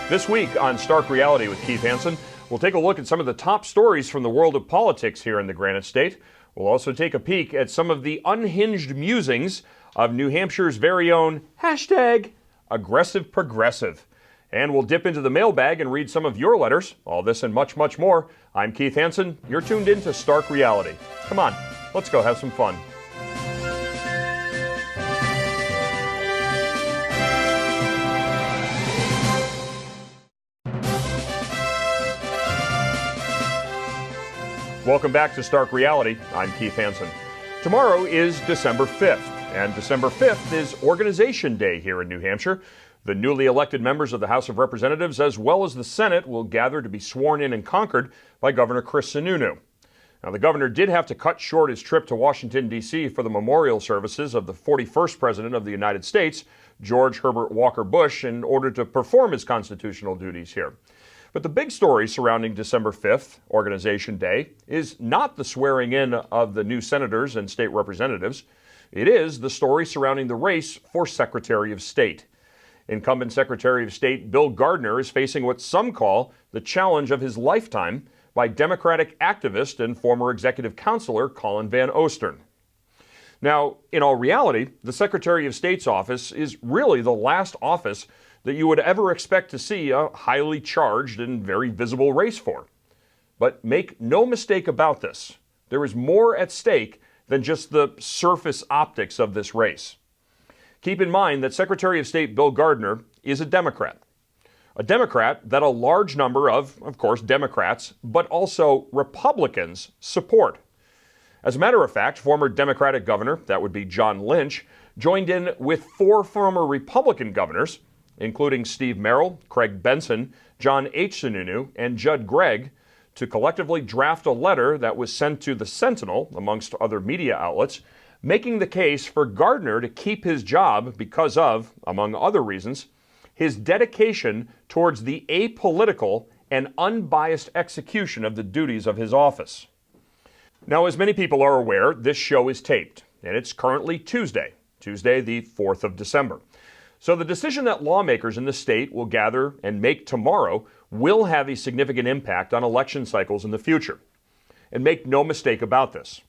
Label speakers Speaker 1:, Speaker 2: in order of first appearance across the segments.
Speaker 1: This week on Stark Reality with Keith Hanson, we'll take a look at some of the top stories from the world of politics here in the Granite State. We'll also take a peek at some of the unhinged musings of New Hampshire's very own #aggressive progressive. And we'll dip into the mailbag and read some of your letters. All this and much, much more. I'm Keith Hanson. You're tuned in to Stark Reality. Come on, let's go have some fun. Welcome back to Stark Reality. I'm Keith Hanson. Tomorrow is December 5th, and December 5th is Organization Day here in New Hampshire. The newly elected members of the House of Representatives, as well as the Senate, will gather to be sworn in Concord by Governor Chris Sununu. Now, the governor did have to cut short his trip to Washington, D.C. for the memorial services of the 41st President of the United States, George Herbert Walker Bush, in order to perform his constitutional duties here. But the big story surrounding December 5th, Organization Day, is not the swearing in of the new senators and state representatives. It is the story surrounding the race for Secretary of State. Incumbent Secretary of State Bill Gardner is facing what some call the challenge of his lifetime by Democratic activist and former executive counselor Colin Van Ostern. Now, in all reality, the Secretary of State's office is really the last office that you would ever expect to see a highly charged and very visible race for. But make no mistake about this, there is more at stake than just the surface optics of this race. Keep in mind that Secretary of State Bill Gardner is a Democrat that a large number of course, Democrats, but also Republicans support. As a matter of fact, former Democratic governor, that would be John Lynch, joined in with 4 former Republican governors, including Steve Merrill, Craig Benson, John H. Sununu, and Judd Gregg, to collectively draft a letter that was sent to the Sentinel, amongst other media outlets, making the case for Gardner to keep his job because of, among other reasons, his dedication towards the apolitical and unbiased execution of the duties of his office. Now, as many people are aware, this show is taped, and it's currently Tuesday the 4th of December. So the decision that lawmakers in the state will gather and make tomorrow will have a significant impact on election cycles in the future. And make no mistake about this,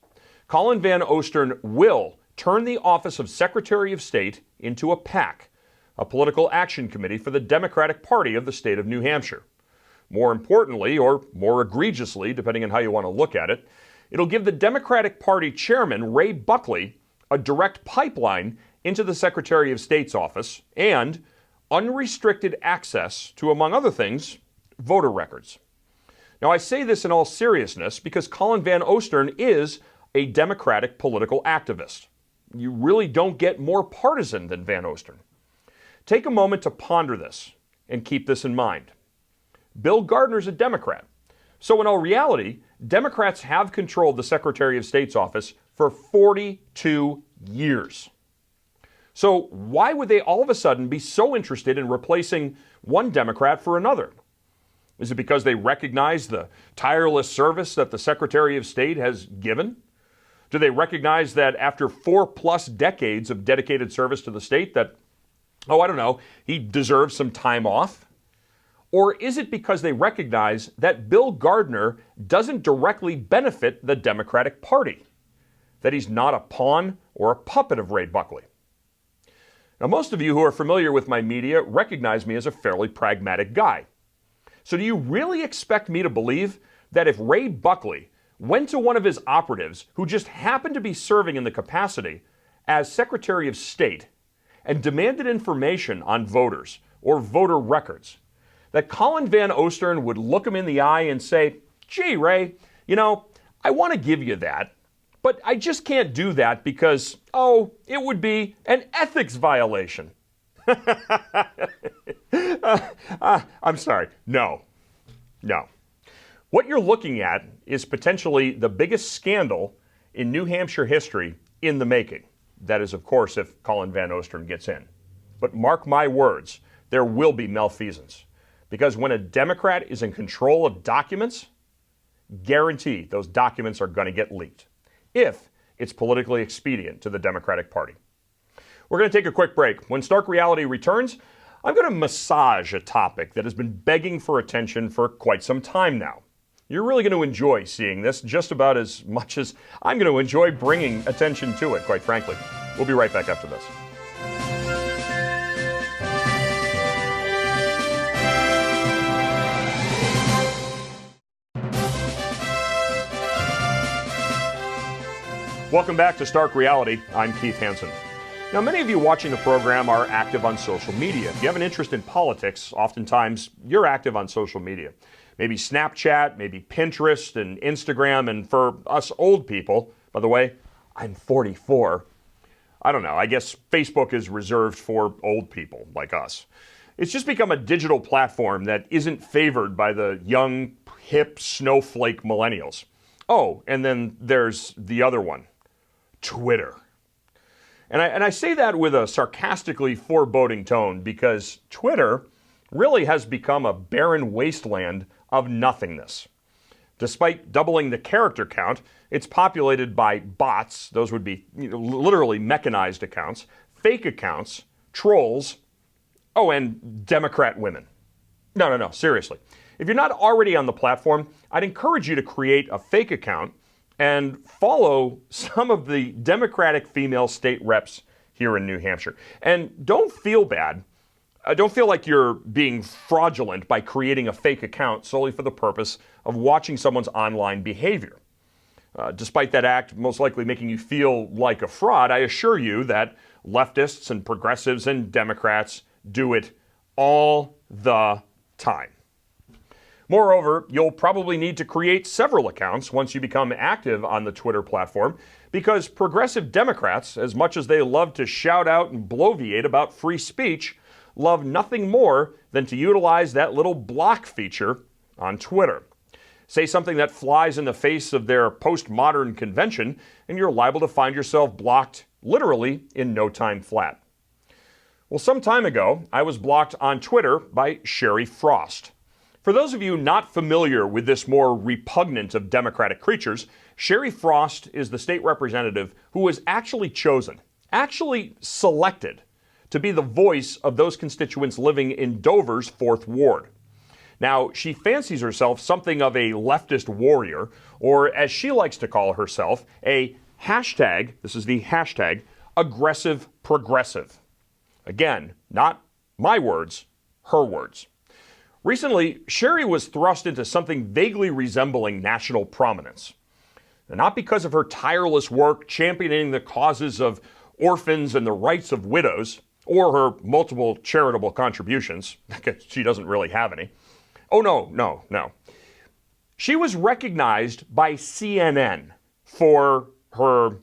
Speaker 1: Colin Van Ostern will turn the office of Secretary of State into a PAC, a political action committee for the Democratic Party of the state of New Hampshire. More importantly, or more egregiously, depending on how you want to look at it, it'll give the Democratic Party chairman, Ray Buckley, a direct pipeline into the Secretary of State's office and unrestricted access to, among other things, voter records. Now, I say this in all seriousness because Colin Van Ostern is a Democratic political activist. You really don't get more partisan than Van Ostern. Take a moment to ponder this and keep this in mind. Bill Gardner's a Democrat. So in all reality, Democrats have controlled the Secretary of State's office for 42 years. So why would they all of a sudden be so interested in replacing one Democrat for another? Is it because they recognize the tireless service that the Secretary of State has given? Do they recognize that after 4+ decades of dedicated service to the state that, he deserves some time off? Or is it because they recognize that Bill Gardner doesn't directly benefit the Democratic Party? That he's not a pawn or a puppet of Ray Buckley? Now, most of you who are familiar with my media recognize me as a fairly pragmatic guy. So do you really expect me to believe that if Ray Buckley went to one of his operatives who just happened to be serving in the capacity as Secretary of State and demanded information on voters or voter records, that Colin Van Ostern would look him in the eye and say, "Gee, Ray, I want to give you that, but I just can't do that because, it would be an ethics violation." I'm sorry. No. What you're looking at is potentially the biggest scandal in New Hampshire history in the making. That is, of course, if Colin Van Ostern gets in. But mark my words, there will be malfeasance. Because when a Democrat is in control of documents, guarantee those documents are going to get leaked, if it's politically expedient to the Democratic Party. We're going to take a quick break. When Stark Reality returns, I'm going to massage a topic that has been begging for attention for quite some time now. You're really going to enjoy seeing this just about as much as I'm going to enjoy bringing attention to it, quite frankly. We'll be right back after this. Welcome back to Stark Reality. I'm Keith Hanson. Now, many of you watching the program are active on social media. If you have an interest in politics, oftentimes you're active on social media. Maybe Snapchat, maybe Pinterest and Instagram, and for us old people, by the way, I'm 44. I don't know, I guess Facebook is reserved for old people like us. It's just become a digital platform that isn't favored by the young, hip, snowflake millennials. Oh, and then there's the other one, Twitter. And I say that with a sarcastically foreboding tone because Twitter really has become a barren wasteland of nothingness. Despite doubling the character count, it's populated by bots. Those would be literally mechanized accounts, fake accounts, trolls, and Democrat women. No, seriously. If you're not already on the platform, I'd encourage you to create a fake account and follow some of the Democratic female state reps here in New Hampshire. And don't feel bad. Don't feel like you're being fraudulent by creating a fake account solely for the purpose of watching someone's online behavior. Despite that act most likely making you feel like a fraud, I assure you that leftists and progressives and Democrats do it all the time. Moreover, you'll probably need to create several accounts once you become active on the Twitter platform because progressive Democrats, as much as they love to shout out and bloviate about free speech, love nothing more than to utilize that little block feature on Twitter. Say something that flies in the face of their postmodern convention, and you're liable to find yourself blocked literally in no time flat. Well, some time ago, I was blocked on Twitter by Sherry Frost. For those of you not familiar with this more repugnant of Democratic creatures, Sherry Frost is the state representative who was actually chosen, actually selected, to be the voice of those constituents living in Dover's 4th Ward. Now, she fancies herself something of a leftist warrior, or as she likes to call herself, a hashtag, this is the hashtag, aggressive progressive. Again, not my words, her words. Recently, Sherry was thrust into something vaguely resembling national prominence. And not because of her tireless work championing the causes of orphans and the rights of widows, or her multiple charitable contributions, because she doesn't really have any. Oh, no. She was recognized by CNN for her,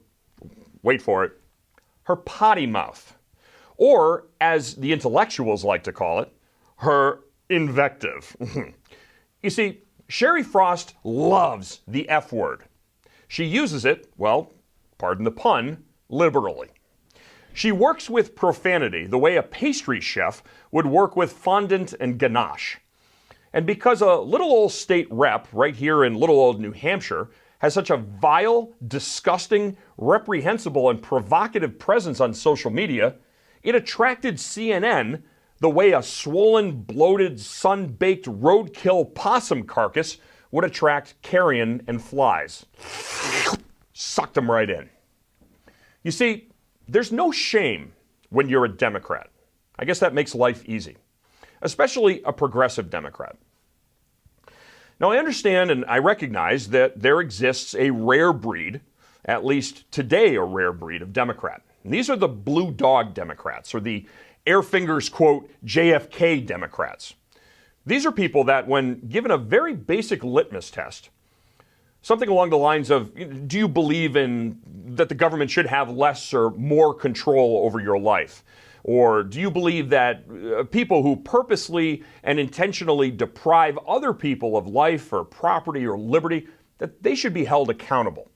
Speaker 1: wait for it, her potty mouth. Or, as the intellectuals like to call it, her invective. You see, Sherry Frost loves the F word. She uses it, well, pardon the pun, liberally. She works with profanity the way a pastry chef would work with fondant and ganache. And because a little old state rep right here in little old New Hampshire has such a vile, disgusting, reprehensible, and provocative presence on social media, it attracted CNN the way a swollen, bloated, sun-baked roadkill possum carcass would attract carrion and flies. Sucked them right in. You see, there's no shame when you're a Democrat. I guess that makes life easy, especially a progressive Democrat. Now, I understand and I recognize that there exists a rare breed, at least today a rare breed of Democrat. And these are the blue dog Democrats, or the Air Fingers, quote, JFK Democrats. These are people that, when given a very basic litmus test, something along the lines of, do you believe in that the government should have less or more control over your life? Or do you believe that people who purposely and intentionally deprive other people of life or property or liberty, that they should be held accountable?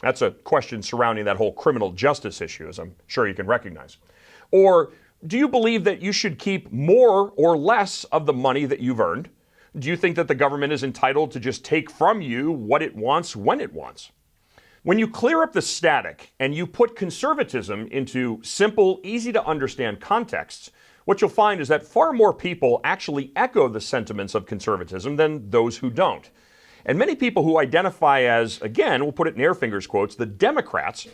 Speaker 1: That's a question surrounding that whole criminal justice issue, as I'm sure you can recognize. Or do you believe that you should keep more or less of the money that you've earned? Do you think that the government is entitled to just take from you what it wants when it wants? When you clear up the static and you put conservatism into simple, easy to understand contexts, what you'll find is that far more people actually echo the sentiments of conservatism than those who don't. And many people who identify as, again, we'll put it in air fingers quotes, the Democrats,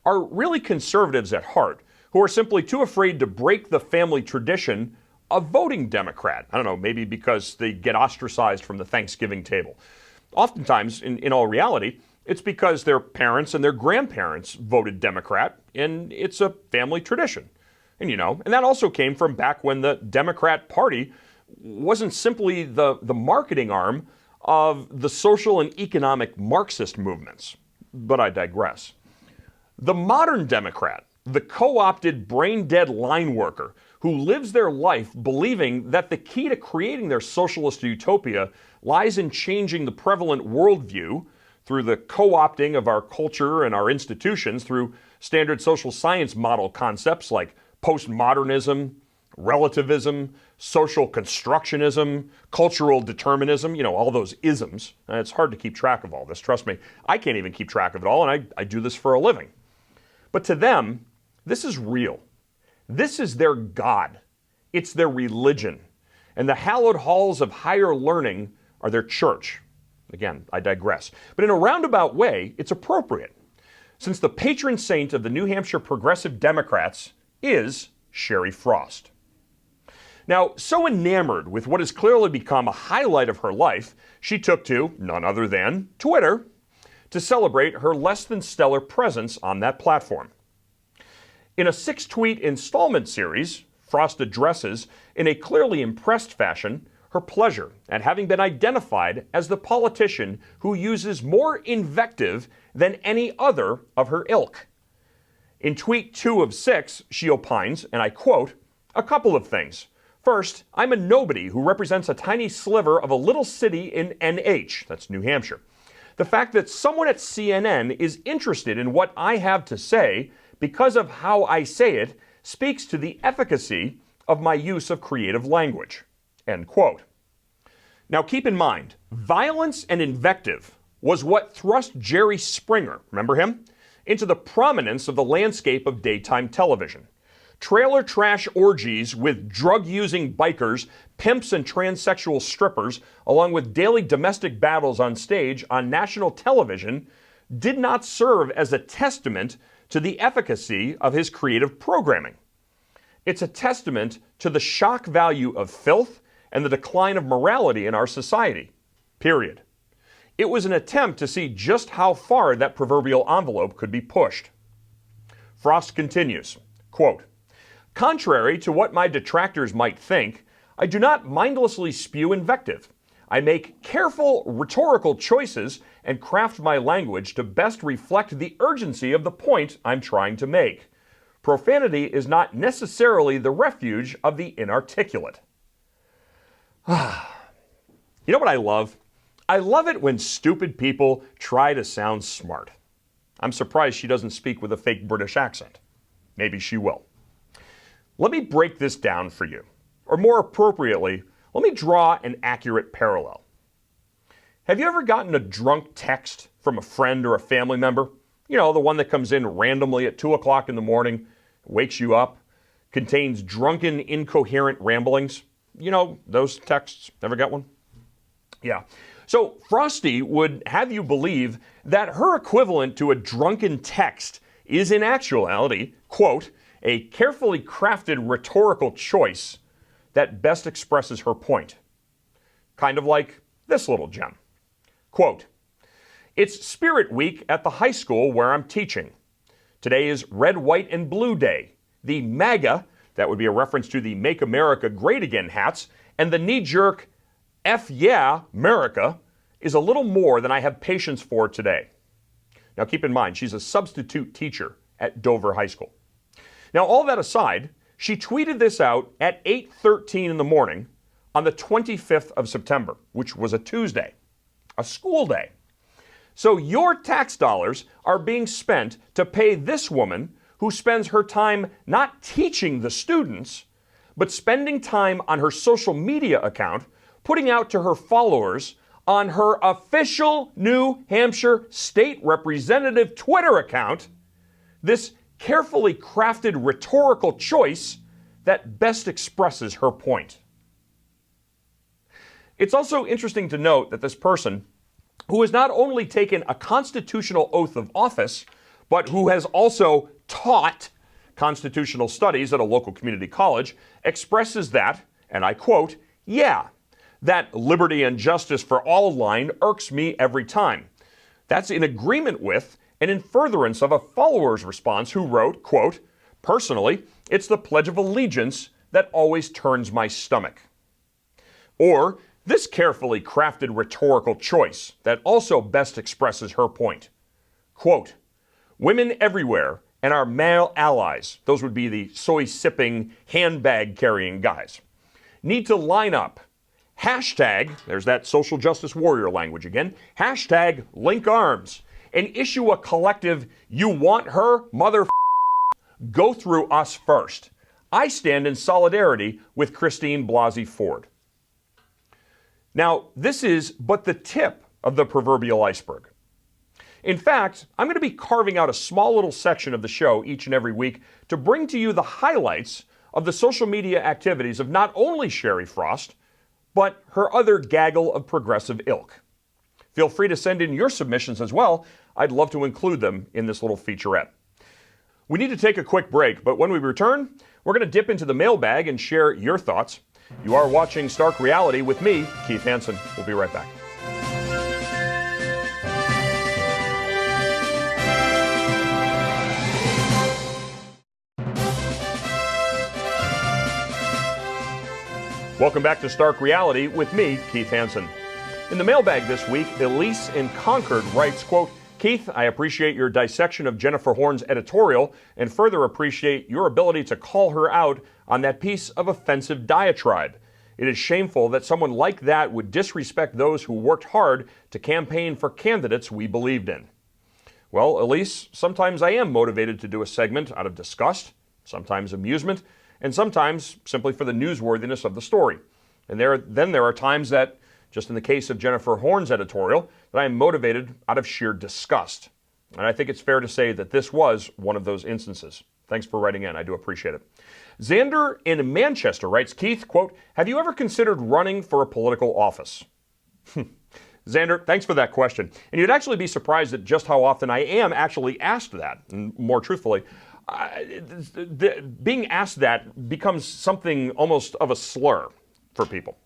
Speaker 1: are really conservatives at heart, who are simply too afraid to break the family tradition of voting Democrat. I don't know, maybe because they get ostracized from the Thanksgiving table. Oftentimes, in all reality, it's because their parents and their grandparents voted Democrat, and it's a family tradition. And and that also came from back when the Democrat Party wasn't simply the marketing arm of the social and economic Marxist movements. But I digress. The modern Democrat, the co-opted brain-dead line worker who lives their life believing that the key to creating their socialist utopia lies in changing the prevalent worldview through the co-opting of our culture and our institutions through standard social science model concepts like postmodernism, relativism, social constructionism, cultural determinism, all those isms. And it's hard to keep track of all this. Trust me, I can't even keep track of it all, and I do this for a living. But to them, this is real. This is their God. It's their religion. And the hallowed halls of higher learning are their church. Again, I digress. But in a roundabout way, it's appropriate, since the patron saint of the New Hampshire Progressive Democrats is Sherry Frost. Now, so enamored with what has clearly become a highlight of her life, she took to none other than Twitter to celebrate her less than stellar presence on that platform. In a 6-tweet installment series, Frost addresses, in a clearly impressed fashion, her pleasure at having been identified as the politician who uses more invective than any other of her ilk. In tweet 2 of 6, she opines, and I quote, "A couple of things. First, I'm a nobody who represents a tiny sliver of a little city in NH, that's New Hampshire. The fact that someone at CNN is interested in what I have to say because of how I say it speaks to the efficacy of my use of creative language." End quote. Now keep in mind, violence and invective was what thrust Jerry Springer, remember him, into the prominence of the landscape of daytime television. Trailer trash orgies with drug-using bikers, pimps, and transsexual strippers, along with daily domestic battles on stage on national television, did not serve as a testament to the efficacy of his creative programming. It's a testament to the shock value of filth and the decline of morality in our society. Period. It was an attempt to see just how far that proverbial envelope could be pushed. Frost continues, quote, "Contrary to what my detractors might think, I do not mindlessly spew invective. I make careful rhetorical choices and craft my language to best reflect the urgency of the point I'm trying to make. Profanity is not necessarily the refuge of the inarticulate." You know what I love? I love it when stupid people try to sound smart. I'm surprised she doesn't speak with a fake British accent. Maybe she will. Let me break this down for you. Or more appropriately, let me draw an accurate parallel. Have you ever gotten a drunk text from a friend or a family member? The one that comes in randomly at 2 o'clock in the morning, wakes you up, contains drunken, incoherent ramblings. Those texts. Ever got one? Yeah. So Frosty would have you believe that her equivalent to a drunken text is in actuality, quote, a carefully crafted rhetorical choice that best expresses her point. Kind of like this little gem. Quote, "It's Spirit Week at the high school where I'm teaching. Today is Red, White, and Blue Day. The MAGA, that would be a reference to the Make America Great Again hats, and the knee-jerk F yeah, America, is a little more than I have patience for today." Now keep in mind, she's a substitute teacher at Dover High School. Now all that aside, she tweeted this out at 8:13 in the morning on the 25th of September, which was a Tuesday, a school day. So your tax dollars are being spent to pay this woman who spends her time not teaching the students, but spending time on her social media account, putting out to her followers on her official New Hampshire State Representative Twitter account this carefully crafted rhetorical choice that best expresses her point. It's also interesting to note that this person, who has not only taken a constitutional oath of office, but who has also taught constitutional studies at a local community college, expresses that, and I quote, "Yeah, that liberty and justice for all line irks me every time." That's in agreement with and in furtherance of a follower's response who wrote, quote, "Personally, it's the Pledge of Allegiance that always turns my stomach." Or this carefully crafted rhetorical choice that also best expresses her point. Quote, "Women everywhere and our male allies," those would be the soy-sipping, handbag-carrying guys, "need to line up. Hashtag," there's that social justice warrior language again, hashtag link arms and issue a collective, "You want her, mother go through us first. I stand in solidarity with Christine Blasey Ford." Now, this is but the tip of the proverbial iceberg. In fact, I'm going to be carving out a small little section of the show each and every week to bring to you the highlights of the social media activities of not only Sherry Frost, but her other gaggle of progressive ilk. Feel free to send in your submissions as well. I'd love to include them in this little featurette. We need to take a quick break, but when we return, we're going to dip into the mailbag and share your thoughts. You are watching Stark Reality with me, Keith Hanson. We'll be right back. Welcome back to Stark Reality with me, Keith Hanson. In the mailbag this week, Elise in Concord writes, quote, "Keith, I appreciate your dissection of Jennifer Horn's editorial and further appreciate your ability to call her out on that piece of offensive diatribe. It is shameful that someone like that would disrespect those who worked hard to campaign for candidates we believed in." Well, Elise, sometimes I am motivated to do a segment out of disgust, sometimes amusement, and sometimes simply for the newsworthiness of the story. And then there are times that, just in the case of Jennifer Horn's editorial, that I am motivated out of sheer disgust. And I think it's fair to say that this was one of those instances. Thanks for writing in. I do appreciate it. Xander in Manchester writes, Keith, quote, "Have you ever considered running for a political office?" Xander, thanks for that question. And you'd actually be surprised at just how often I am actually asked that. And more truthfully, being asked that becomes something almost of a slur for people.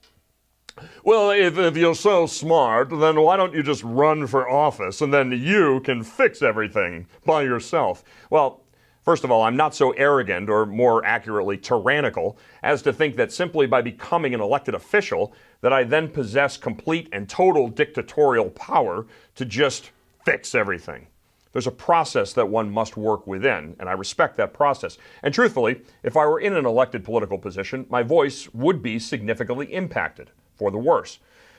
Speaker 1: Well, if you're so smart, then why don't you just run for office and then you can fix everything by yourself? Well, first of all, I'm not so arrogant, or more accurately, tyrannical, as to think that simply by becoming an elected official that I then possess complete and total dictatorial power to just fix everything. There's a process that one must work within, and I respect that process. And truthfully, if I were in an elected political position, my voice would be significantly impacted, for the worse.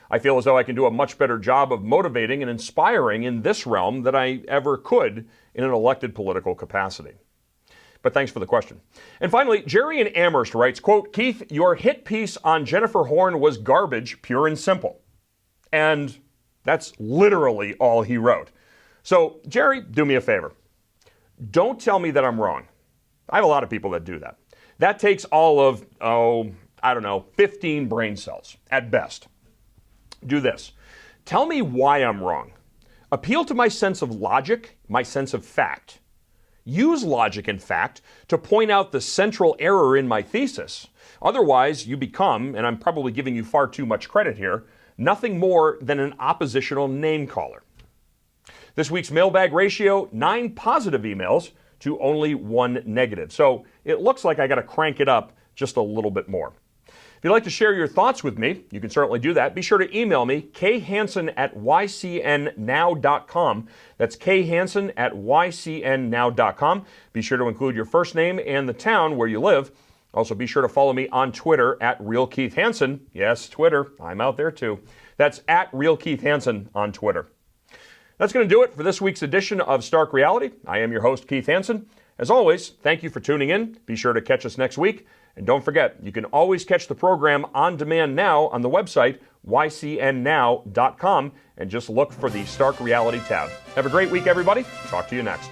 Speaker 1: I feel as though I can do a much better job of motivating and inspiring in this realm than I ever could in an elected political capacity. But thanks for the question. And finally, Jerry in Amherst writes, quote, "Keith, your hit piece on Jennifer Horn was garbage, pure and simple." And that's literally all he wrote. So, Jerry, do me a favor. Don't tell me that I'm wrong. I have a lot of people that do that. That takes all of, 15 brain cells at best. Do this. Tell me why I'm wrong. Appeal to my sense of logic, my sense of fact. Use logic and fact to point out the central error in my thesis. Otherwise, you become, and I'm probably giving you far too much credit here, nothing more than an oppositional name caller. This week's mailbag ratio, 9 positive emails to only 1 negative. So it looks like I got to crank it up just a little bit more. If you'd like to share your thoughts with me, you can certainly do that. Be sure to email me, khanson@ycnnow.com. That's khanson@ycnnow.com. Be sure to include your first name and the town where you live. Also, be sure to follow me on Twitter @RealKeithHanson. Yes, Twitter. I'm out there too. That's @RealKeithHanson on Twitter. That's going to do it for this week's edition of Stark Reality. I am your host, Keith Hanson. As always, thank you for tuning in. Be sure to catch us next week. And don't forget, you can always catch the program on demand now on the website, ycnnow.com, and just look for the Stark Reality tab. Have a great week, everybody. Talk to you next.